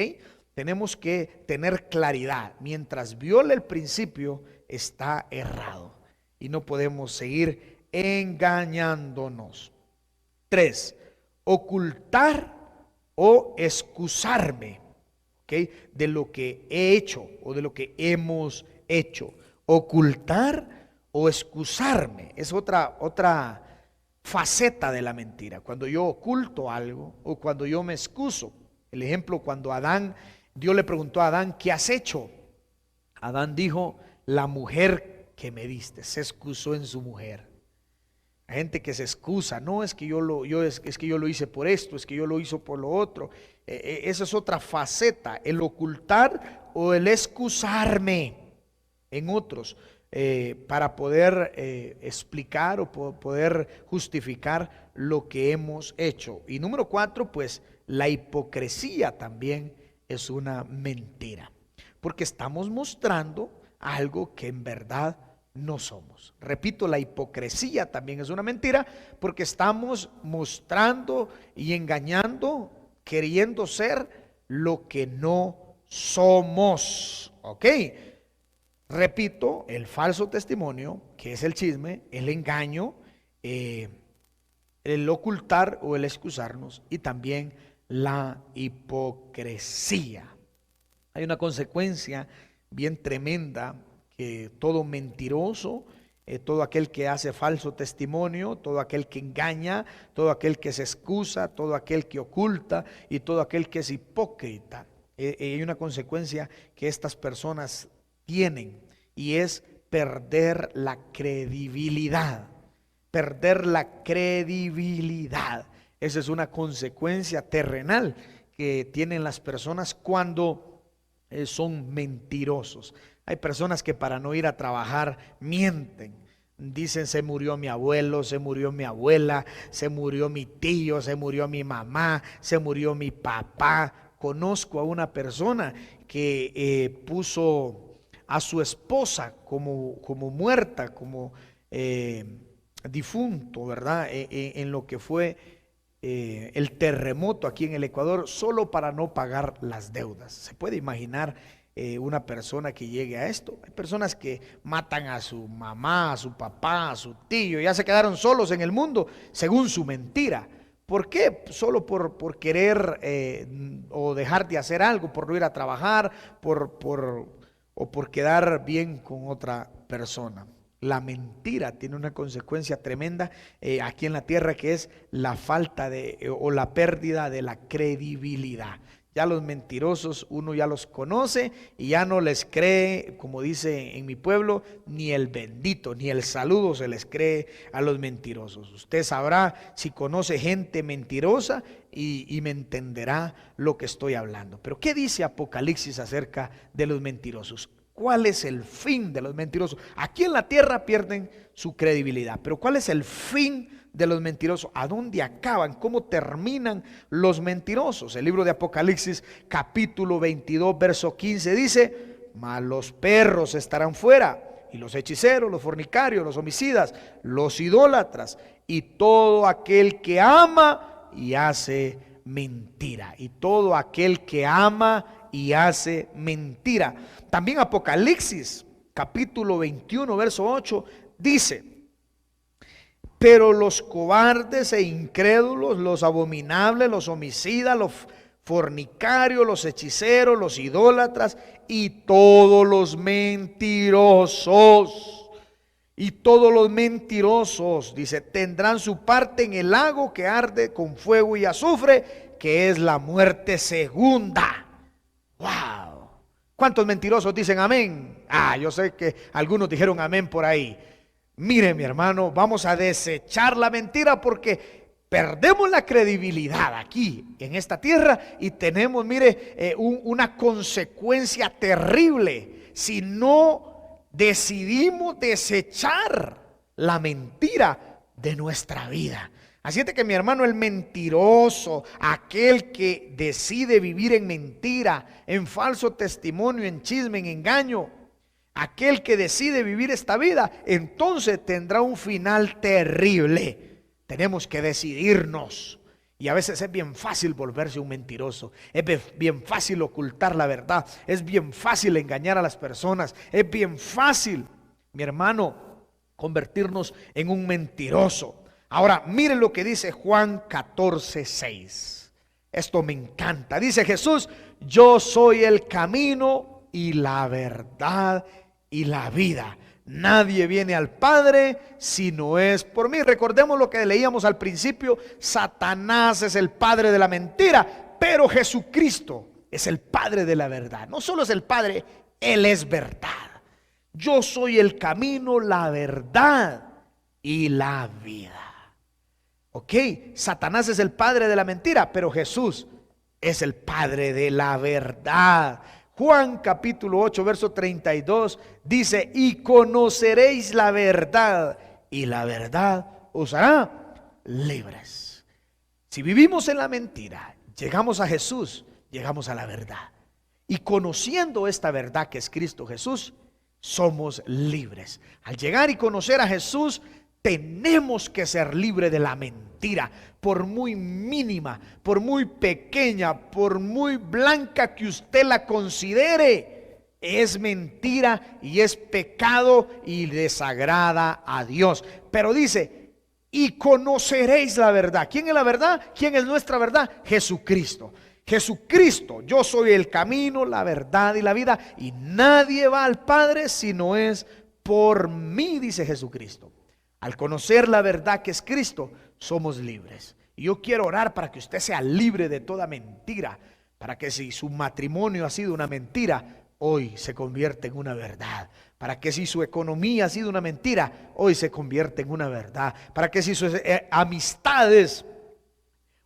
Tenemos que tener claridad. Mientras viole el principio, está errado. Y no podemos seguir engañándonos. 3. Ocultar o excusarme, ¿ok?, de lo que he hecho o de lo que hemos hecho. Ocultar o excusarme es otra faceta de la mentira. Cuando yo oculto algo o cuando yo me excuso. El ejemplo, cuando Dios le preguntó a Adán, ¿qué has hecho? Adán dijo, la mujer que me diste. Se excusó en su mujer. Hay gente que se excusa, no, es que yo lo hice por esto, es que yo lo hice por lo otro. Esa es otra faceta, el ocultar o el excusarme en otros, para poder explicar o poder justificar lo que hemos hecho. Y número 4, pues la hipocresía también es una mentira, porque estamos mostrando algo que en verdad no somos. Repito, la hipocresía también es una mentira, porque estamos mostrando y engañando, queriendo ser lo que no somos. ¿Ok? Repito, el falso testimonio, que es el chisme, el engaño, el ocultar o el excusarnos, y también la hipocresía. Hay una consecuencia bien tremenda, que todo mentiroso, todo aquel que hace falso testimonio, todo aquel que engaña, todo aquel que se excusa, todo aquel que oculta y todo aquel que es hipócrita, hay una consecuencia que estas personas tienen, y es perder la credibilidad. Perder la credibilidad. Esa es una consecuencia terrenal que tienen las personas cuando son mentirosos. Hay personas que para no ir a trabajar mienten. Dicen, se murió mi abuelo, se murió mi abuela, se murió mi tío, se murió mi mamá, se murió mi papá. Conozco a una persona que puso a su esposa como muerta, como difunto, ¿verdad? En lo que fue el terremoto aquí en el Ecuador, solo para no pagar las deudas. Se puede imaginar una persona que llegue a esto. Hay personas que matan a su mamá, a su papá, a su tío, ya se quedaron solos en el mundo según su mentira. ¿Por qué? Solo por querer o dejar de hacer algo, por no ir a trabajar, o por quedar bien con otra persona. La mentira tiene una consecuencia tremenda aquí en la tierra, que es la falta o la pérdida de la credibilidad. Ya los mentirosos uno ya los conoce y ya no les cree, como dice en mi pueblo, ni el bendito, ni el saludo se les cree a los mentirosos. Usted sabrá si conoce gente mentirosa y me entenderá lo que estoy hablando. Pero ¿qué dice Apocalipsis acerca de los mentirosos? ¿Cuál es el fin de los mentirosos? Aquí en la tierra pierden su credibilidad, pero ¿cuál es el fin de los mentirosos? ¿A dónde acaban? ¿Cómo terminan los mentirosos? El libro de Apocalipsis capítulo 22 verso 15 dice: mas los perros estarán fuera, y los hechiceros, los fornicarios, los homicidas, los idólatras y todo aquel que ama y hace mentira. Y todo aquel que ama y hace mentira. También Apocalipsis capítulo 21 verso 8 dice: pero los cobardes e incrédulos, los abominables, los homicidas, los fornicarios, los hechiceros, los idólatras y todos los mentirosos, dice, tendrán su parte en el lago que arde con fuego y azufre, que es la muerte segunda. ¡Wow! ¿Cuántos mentirosos dicen amén? Yo sé que algunos dijeron amén por ahí. Mire, mi hermano, vamos a desechar la mentira, porque perdemos la credibilidad aquí en esta tierra y tenemos, mire, una consecuencia terrible si no decidimos desechar la mentira de nuestra vida. Así es que mi hermano, el mentiroso, aquel que decide vivir en mentira, en falso testimonio, en chisme, en engaño, aquel que decide vivir esta vida, entonces tendrá un final terrible. Tenemos que decidirnos. Y a veces es bien fácil volverse un mentiroso, es bien fácil ocultar la verdad, es bien fácil engañar a las personas, es bien fácil, mi hermano, convertirnos en un mentiroso. Ahora, miren lo que dice Juan 14:6. Esto me encanta. Dice Jesús: yo soy el camino y la verdad y la vida. Nadie viene al Padre si no es por mí. Recordemos lo que leíamos al principio. Satanás es el padre de la mentira, pero Jesucristo es el Padre de la verdad. No solo es el Padre, Él es verdad. Yo soy el camino, la verdad y la vida. Ok, Satanás es el padre de la mentira, pero Jesús es el Padre de la verdad. Juan capítulo 8, verso 32 dice: y conoceréis la verdad, y la verdad os hará libres. Si vivimos en la mentira, llegamos a Jesús, llegamos a la verdad. Y conociendo esta verdad que es Cristo Jesús, somos libres. Al llegar y conocer a Jesús, tenemos que ser libres de la mentira, por muy mínima, por muy pequeña, por muy blanca que usted la considere. Es mentira y es pecado y desagrada a Dios. Pero dice: y conoceréis la verdad. ¿Quién es la verdad? ¿Quién es nuestra verdad? Jesucristo. Jesucristo: yo soy el camino, la verdad y la vida, y nadie va al Padre si no es por mí, dice Jesucristo. Al conocer la verdad que es Cristo, somos libres. Y yo quiero orar para que usted sea libre de toda mentira, para que si su matrimonio ha sido una mentira, hoy se convierte en una verdad. Para que si su economía ha sido una mentira, hoy se convierte en una verdad. Para que si sus amistades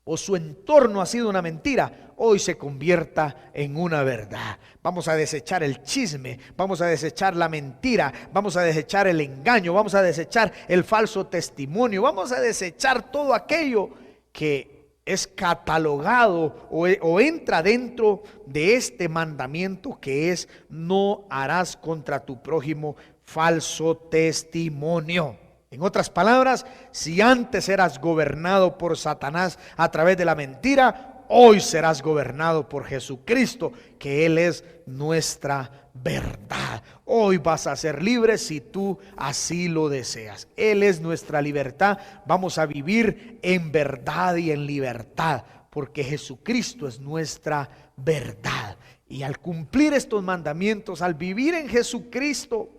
o su entorno ha sido una mentira, hoy se convierta en una verdad. Vamos a desechar el chisme, vamos a desechar la mentira, vamos a desechar el engaño, vamos a desechar el falso testimonio, vamos a desechar todo aquello que es catalogado o entra dentro de este mandamiento, que es: no harás contra tu prójimo falso testimonio. En otras palabras, si antes eras gobernado por Satanás a través de la mentira, hoy serás gobernado por Jesucristo, que Él es nuestra verdad. Hoy vas a ser libre si tú así lo deseas. Él es nuestra libertad. Vamos a vivir en verdad y en libertad, porque Jesucristo es nuestra verdad. Y al cumplir estos mandamientos, al vivir en Jesucristo,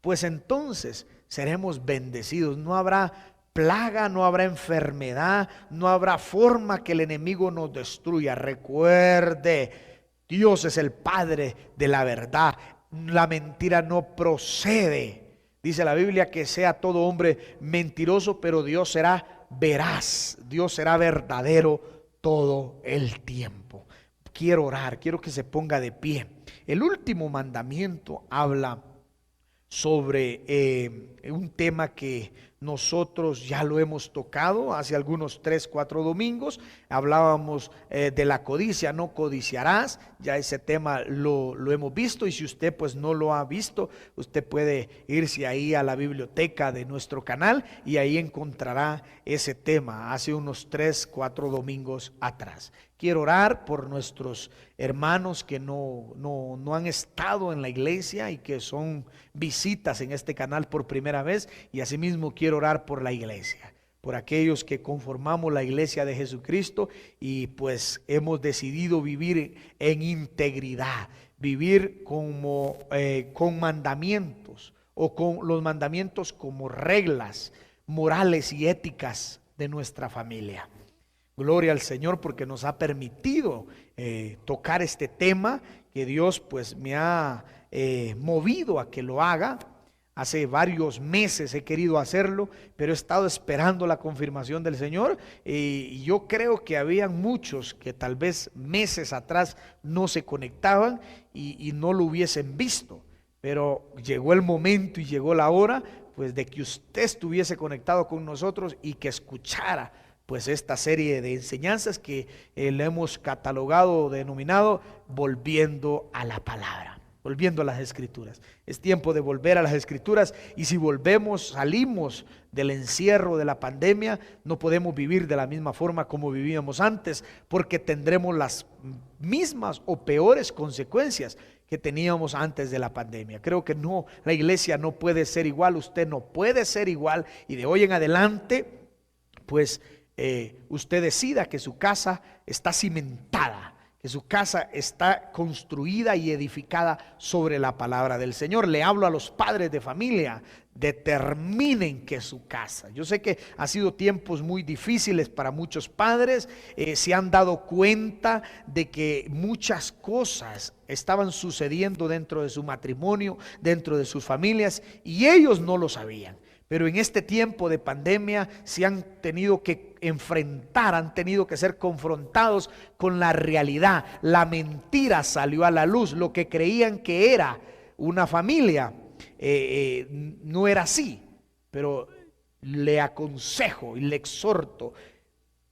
pues entonces seremos bendecidos. No habrá plaga, no habrá enfermedad, no habrá forma que el enemigo nos destruya. Recuerde, Dios es el Padre de la verdad. La mentira no procede. Dice la Biblia que sea todo hombre mentiroso, pero Dios será veraz, Dios será verdadero todo el tiempo. Quiero orar, quiero que se ponga de pie. El último mandamiento habla sobre un tema que nosotros ya lo hemos tocado hace algunos 3, 4 domingos. Hablábamos de la codicia: no codiciarás. Ya ese tema lo hemos visto, y si usted pues no lo ha visto, usted puede irse ahí a la biblioteca de nuestro canal y ahí encontrará ese tema hace unos 3, 4 domingos atrás. Quiero orar por nuestros hermanos que no han estado en la iglesia y que son visitas en este canal por primera vez, y asimismo quiero orar por la iglesia, por aquellos que conformamos la iglesia de Jesucristo y pues hemos decidido vivir en integridad, vivir como con mandamientos, o con los mandamientos como reglas morales y éticas de nuestra familia. Gloria al Señor, porque nos ha permitido tocar este tema que Dios pues me ha movido a que lo haga. Hace varios meses he querido hacerlo, pero he estado esperando la confirmación del Señor, y yo creo que habían muchos que tal vez meses atrás no se conectaban y no lo hubiesen visto. pero llegó el momento y llegó la hora pues de que usted estuviese conectado con nosotros y que escuchara pues esta serie de enseñanzas que le hemos catalogado o denominado volviendo a la palabra, volviendo a las escrituras. Es tiempo de volver a las escrituras, y si volvemos, salimos del encierro de la pandemia, no podemos vivir de la misma forma como vivíamos antes, porque tendremos las mismas o peores consecuencias que teníamos antes de la pandemia. Creo que no, la iglesia no puede ser igual, usted no puede ser igual, y de hoy en adelante pues usted decida que su casa está cimentada, que su casa está construida y edificada sobre la palabra del Señor. Le hablo a los padres de familia: determinen que su casa, yo sé que ha sido tiempos muy difíciles para muchos padres, se han dado cuenta de que muchas cosas estaban sucediendo dentro de su matrimonio, dentro de sus familias, y ellos no lo sabían. Pero en este tiempo de pandemia se han tenido que enfrentar, han tenido que ser confrontados con la realidad. La mentira salió a la luz. Lo que creían que era una familia no era así. Pero le aconsejo y le exhorto,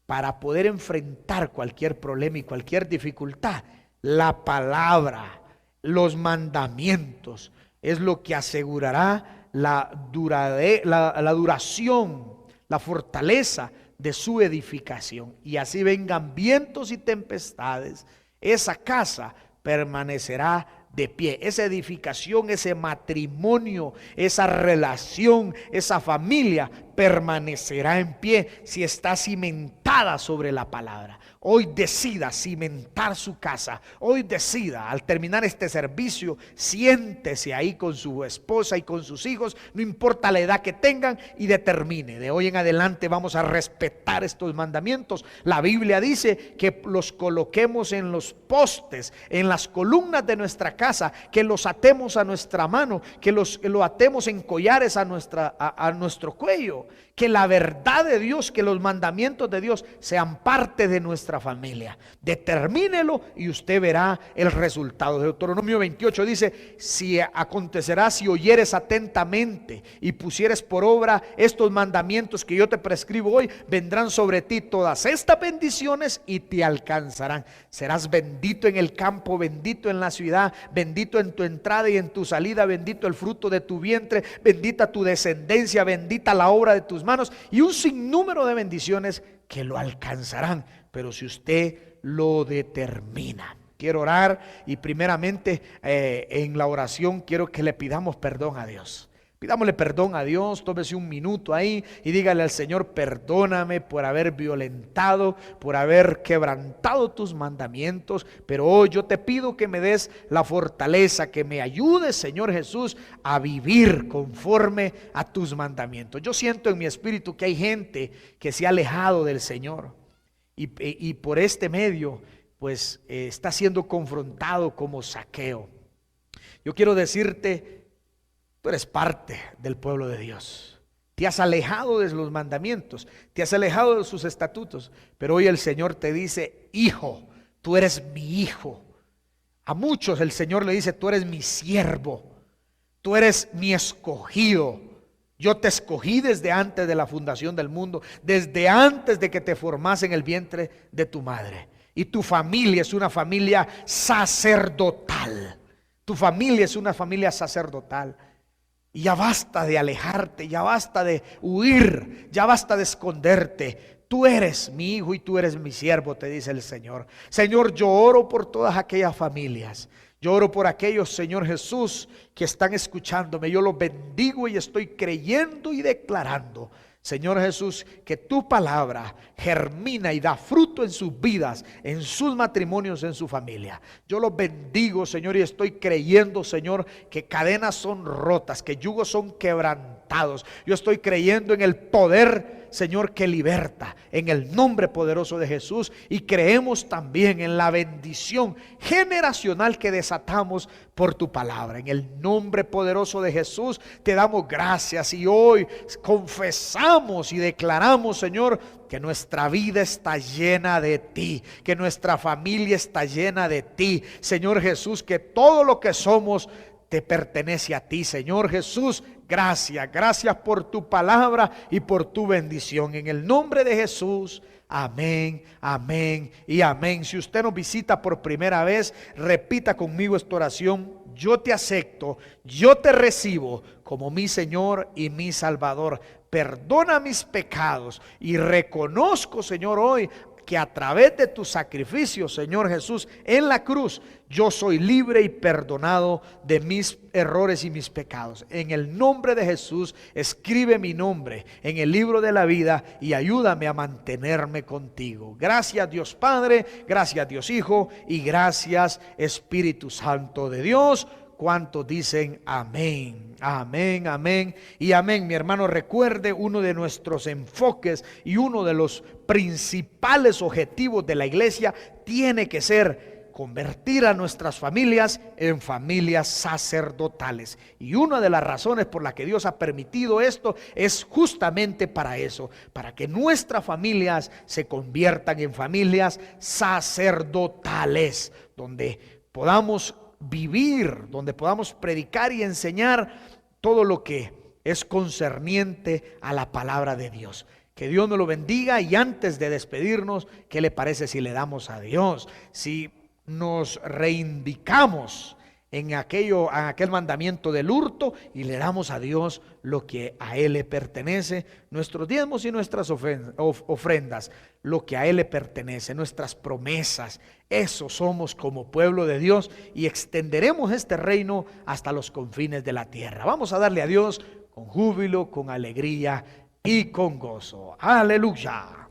para poder enfrentar cualquier problema y cualquier dificultad, la palabra, los mandamientos, es lo que asegurará la duración, la fortaleza de su edificación. Y así vengan vientos y tempestades, esa casa permanecerá de pie. Esa edificación, ese matrimonio, esa relación, esa familia permanecerá en pie si está cimentada sobre la palabra. Hoy decida cimentar su casa. Hoy decida, al terminar este servicio, siéntese ahí con su esposa y con sus hijos, no importa la edad que tengan, y determine: de hoy en adelante vamos a respetar estos mandamientos. La Biblia dice que los coloquemos en los postes, en las columnas de nuestra casa, que los atemos a nuestra mano, que lo atemos en collares a nuestro cuello. Que la verdad de Dios, que los mandamientos de Dios sean parte de nuestra familia. Determínelo y usted verá el resultado. Deuteronomio 28 dice: si acontecerá, si oyeres atentamente y pusieres por obra estos mandamientos que yo te prescribo hoy, vendrán sobre ti todas estas bendiciones y te alcanzarán. Serás bendito en el campo, bendito en la ciudad, bendito en tu entrada y en tu salida, bendito el fruto de tu vientre, bendita tu descendencia, bendita la obra de tus manos, y un sinnúmero de bendiciones que lo alcanzarán, pero si usted lo determina. Quiero orar, y primeramente en la oración quiero que le pidamos perdón a Dios. Pidámosle perdón a Dios. Tómese un minuto ahí y dígale al Señor: perdóname por haber violentado, por haber quebrantado tus mandamientos, pero hoy yo te pido que me des la fortaleza, que me ayudes, Señor Jesús, a vivir conforme a tus mandamientos. Yo siento en mi espíritu que hay gente que se ha alejado del Señor, y por este medio pues está siendo confrontado como Zaqueo. Yo quiero decirte: tú eres parte del pueblo de Dios. Te has alejado de los mandamientos, te has alejado de sus estatutos, pero hoy el Señor te dice: hijo, tú eres mi hijo. A muchos el Señor le dice: tú eres mi siervo, tú eres mi escogido. Yo te escogí desde antes de la fundación del mundo, desde antes de que te formase en el vientre de tu madre. Y tu familia es una familia sacerdotal. Tu familia es una familia sacerdotal. Y ya basta de alejarte, ya basta de huir, ya basta de esconderte. Tú eres mi hijo y tú eres mi siervo, te dice el Señor. Señor, yo oro por todas aquellas familias. Yo oro por aquellos, Señor Jesús, que están escuchándome. Yo los bendigo y estoy creyendo y declarando, Señor Jesús, que tu palabra germina y da fruto en sus vidas, en sus matrimonios, en su familia. Yo los bendigo, Señor, y estoy creyendo, Señor, que cadenas son rotas, que yugos son quebrantados. Yo estoy creyendo en el poder, Señor, que liberta, en el nombre poderoso de Jesús. Y creemos también en la bendición generacional que desatamos por tu palabra. En el nombre poderoso de Jesús te damos gracias, y hoy confesamos y declaramos, Señor, que nuestra vida está llena de ti, que nuestra familia está llena de ti, Señor Jesús, que todo lo que somos te pertenece a ti, Señor Jesús. Gracias, gracias por tu palabra y por tu bendición. En el nombre de Jesús, amén, amén y amén. Si usted nos visita por primera vez, repita conmigo esta oración. Yo te acepto, yo te recibo como mi Señor y mi Salvador. Perdona mis pecados y reconozco, Señor, hoy que a través de tu sacrificio, Señor Jesús, en la cruz, yo soy libre y perdonado de mis errores y mis pecados. En el nombre de Jesús, escribe mi nombre en el libro de la vida y ayúdame a mantenerme contigo. Gracias, Dios Padre, gracias, Dios Hijo, y gracias, Espíritu Santo de Dios. ¿Cuántos dicen amén? Amén, amén y amén. Mi hermano, recuerde, uno de nuestros enfoques y uno de los principales objetivos de la iglesia tiene que ser convertir a nuestras familias en familias sacerdotales. Y una de las razones por las que Dios ha permitido esto es justamente para eso, para que nuestras familias se conviertan en familias sacerdotales, donde podamos vivir, donde podamos predicar y enseñar todo lo que es concerniente a la palabra de Dios. Que Dios nos lo bendiga. Y antes de despedirnos, ¿qué le parece si le damos a Dios? Si nos reivindicamos en aquel mandamiento del hurto y le damos a Dios lo que a Él le pertenece, nuestros diezmos y nuestras ofrendas, lo que a Él le pertenece, nuestras promesas. Eso somos como pueblo de Dios y extenderemos este reino hasta los confines de la tierra. Vamos a darle a Dios con júbilo, con alegría y con gozo. Aleluya.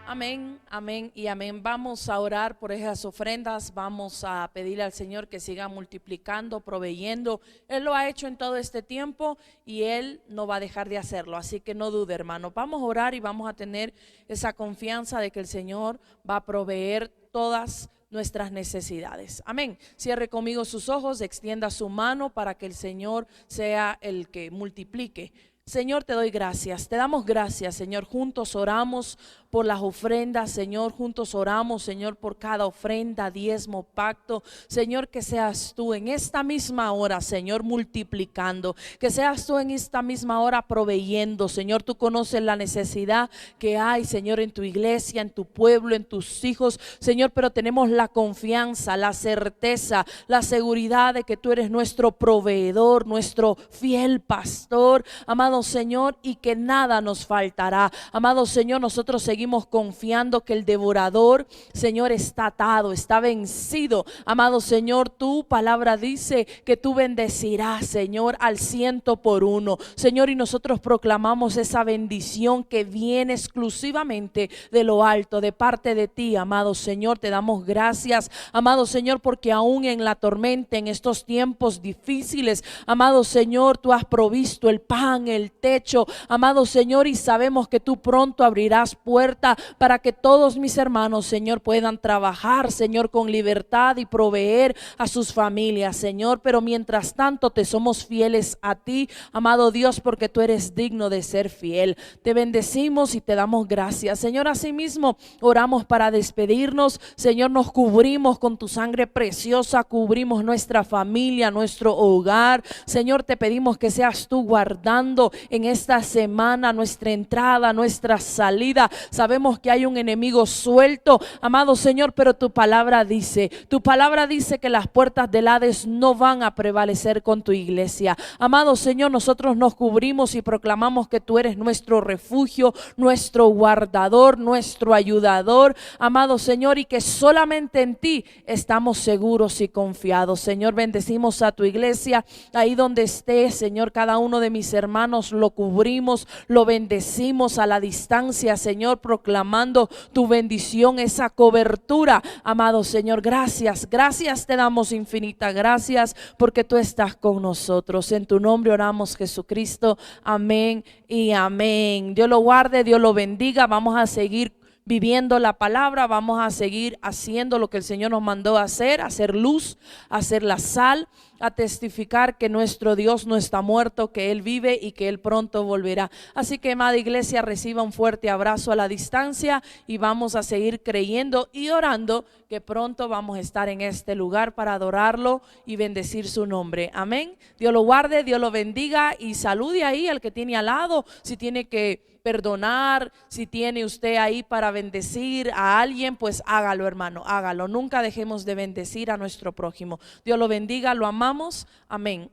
Amén, amén y amén. Vamos a orar por esas ofrendas, vamos a pedirle al Señor que siga multiplicando, proveyendo. Él lo ha hecho en todo este tiempo y Él no va a dejar de hacerlo, así que no dude, hermano. Vamos a orar y vamos a tener esa confianza de que el Señor va a proveer todas nuestras necesidades. Amén. Cierre conmigo sus ojos, extienda su mano para que el Señor sea el que multiplique. Señor, te doy gracias, te damos gracias, Señor. Juntos oramos por las ofrendas, Señor. Juntos oramos, Señor, por cada ofrenda, diezmo, pacto. Señor, que seas tú en esta misma hora, Señor, multiplicando. Que seas tú en esta misma hora proveyendo, Señor. Tú conoces la necesidad que hay, Señor, en tu iglesia, en tu pueblo, en tus hijos, Señor. Pero tenemos la confianza, la certeza, la seguridad de que tú eres nuestro proveedor, nuestro fiel pastor, amado Señor, y que nada nos faltará. Amado Señor, nosotros seguimos confiando que el devorador, Señor, está atado, está vencido. Amado Señor, tu palabra dice que tú bendecirás, Señor, al 100 por 1. Señor, y nosotros proclamamos esa bendición que viene exclusivamente de lo alto, de parte de ti, amado Señor. Te damos gracias, amado Señor, porque aún en la tormenta, en estos tiempos difíciles, amado Señor, tú has provisto el pan, el techo, amado Señor, y sabemos que tú pronto abrirás puerta para que todos mis hermanos, Señor, puedan trabajar, Señor, con libertad y proveer a sus familias, Señor. Pero mientras tanto te somos fieles a ti, amado Dios, porque tú eres digno de ser fiel. Te bendecimos y te damos gracias, Señor. Asimismo oramos para despedirnos, Señor. Nos cubrimos con tu sangre preciosa, cubrimos nuestra familia, nuestro hogar, Señor. Te pedimos que seas tú guardando guardando en esta semana, nuestra entrada, nuestra salida. Sabemos que hay un enemigo suelto, amado Señor, pero tu palabra dice que las puertas del Hades no van a prevalecer con tu iglesia. Amado Señor, nosotros nos cubrimos y proclamamos que tú eres nuestro refugio, nuestro guardador, nuestro ayudador, amado Señor, y que solamente en ti estamos seguros y confiados. Señor, bendecimos a tu iglesia, ahí donde esté, Señor, cada uno de mis hermanos lo cubrimos, lo bendecimos a la distancia, Señor, proclamando tu bendición, esa cobertura, amado Señor. Gracias te damos infinita gracias porque tú estás con nosotros. En tu nombre oramos, Jesucristo, amén y amén. Dios lo guarde, Dios lo bendiga. Vamos a seguir viviendo la palabra, vamos a seguir haciendo lo que el Señor nos mandó a hacer luz, hacer la sal, a testificar que nuestro Dios no está muerto, que Él vive y que Él pronto volverá. Así que, amada iglesia, reciba un fuerte abrazo a la distancia y vamos a seguir creyendo y orando que pronto vamos a estar en este lugar para adorarlo y bendecir su nombre. Amén. Dios lo guarde, Dios lo bendiga y salude ahí al que tiene al lado. Si tiene que perdonar, si tiene usted ahí para bendecir a alguien, pues hágalo, hermano, hágalo. Nunca dejemos de bendecir a nuestro prójimo. Dios lo bendiga, lo amamos. Amén.